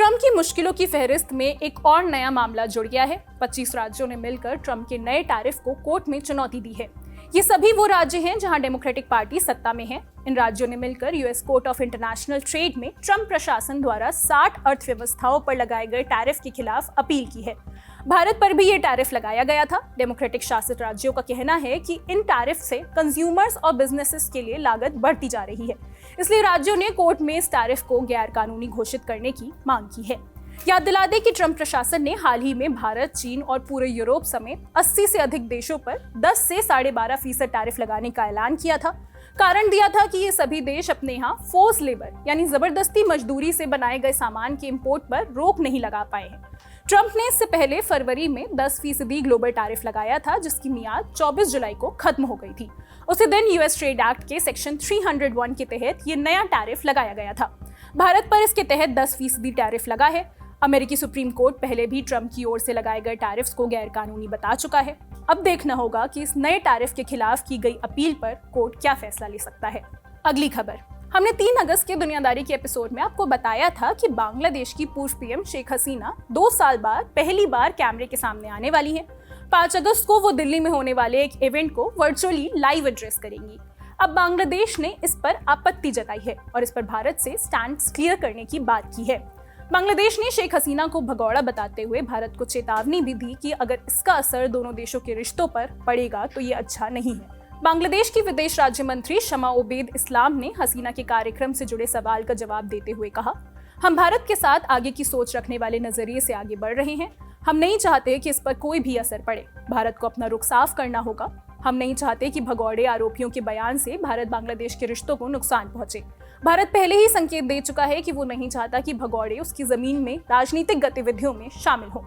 Trump की मुश्किलों की फहरिस्त में एक और नया मामला जुड़ गया है। 25 राज्यों ने मिलकर ट्रंप के नए टैरिफ को कोर्ट में चुनौती दी है। ये सभी वो राज्य हैं जहां डेमोक्रेटिक पार्टी सत्ता में है। इन राज्यों ने मिलकर US court of international trade में ट्रंप प्रशासन द्वारा 60 अर्थव्यवस्थाओं पर लगाए गए टैरिफ के खिलाफ अपील की है। भारत पर भी ये टैरिफ लगाया गया था। डेमोक्रेटिक शासित राज्यों का कहना है कि इन टैरिफ से कंज्यूमर्स और बिजनेसेस के लिए लागत बढ़ती जा रही है, इसलिए राज्यों ने कोर्ट में इस टैरिफ को गैर कानूनी घोषित करने की मांग की है। याद दिला दें कि ट्रंप प्रशासन ने हाल ही में भारत, चीन और पूरे यूरोप समेत 80 से अधिक देशों पर 10 से 12.5% टैरिफ लगाने का ऐलान किया था। कारण दिया था कि ये सभी देश अपने यहाँ फोर्स लेबर यानी जबरदस्ती मजदूरी से बनाए गए सामान के इंपोर्ट पर रोक नहीं लगा पाए हैं। ट्रंप ने इससे पहले फरवरी में 10% ग्लोबल टैरिफ लगाया था, जिसकी मियाद 24 जुलाई को खत्म हो गई थी। उसी दिन यूएस ट्रेड एक्ट के सेक्शन 301 के तहत ये नया टैरिफ लगाया गया था। भारत पर इसके तहत 10% टैरिफ लगा है। अमेरिकी सुप्रीम कोर्ट पहले भी ट्रंप की ओर से लगाए गए टैरिफ्स को गैर कानूनी बता चुका है। अब देखना होगा कि इस नए टैरिफ के खिलाफ की गई अपील पर कोर्ट क्या फैसला ले सकता है। अगली खबर, हमने 3 अगस्त के दुनियादारी के एपिसोड में आपको बताया था कि बांग्लादेश की पूर्व पीएम शेख हसीना 2 साल बाद पहली बार कैमरे के सामने आने वाली हैं। 5 अगस्त को वो दिल्ली में होने वाले एक इवेंट को वर्चुअली लाइव एड्रेस करेंगी। अब बांग्लादेश ने इस पर आपत्ति जताई है और इस पर भारत से स्टैंड क्लियर करने की बात की है। बांग्लादेश ने शेख हसीना को भगौड़ा बताते हुए भारत को चेतावनी भी दी कि अगर इसका असर दोनों देशों के रिश्तों पर पड़ेगा तो ये अच्छा नहीं है। बांग्लादेश की विदेश राज्य मंत्री शमा उबैद इस्लाम ने हसीना के कार्यक्रम से जुड़े सवाल का जवाब देते हुए कहा, हम भारत के साथ आगे की सोच रखने वाले नजरिए से आगे बढ़ रहे हैं। हम नहीं चाहते कि इस पर कोई भी असर पड़े। भारत को अपना रुख साफ करना होगा। हम नहीं चाहते कि भगौड़े आरोपियों के बयान से भारत बांग्लादेश के रिश्तों को नुकसान पहुंचे। भारत पहले ही संकेत दे चुका है कि वो नहीं चाहता कि भगौड़े उसकी जमीन में राजनीतिक गतिविधियों में शामिल हों।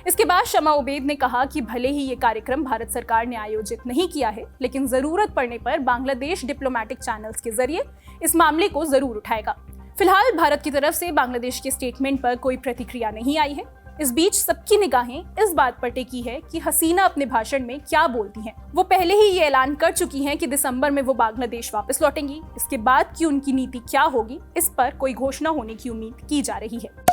इसके बाद शमा उबैद ने कहा कि भले ही ये कार्यक्रम भारत सरकार ने आयोजित नहीं किया है, लेकिन जरूरत पड़ने पर बांग्लादेश डिप्लोमेटिक चैनल्स के जरिए इस मामले को जरूर उठाएगा। फिलहाल भारत की तरफ से बांग्लादेश के स्टेटमेंट पर कोई प्रतिक्रिया नहीं आई है। इस बीच सबकी निगाहें इस बात पर टिकी है कि हसीना अपने भाषण में क्या बोलती हैं। वो पहले ही ये ऐलान कर चुकी हैं कि दिसंबर में वो बांग्लादेश वापस लौटेंगी। इसके बाद की उनकी नीति क्या होगी, इस पर कोई घोषणा होने की उम्मीद की जा रही है।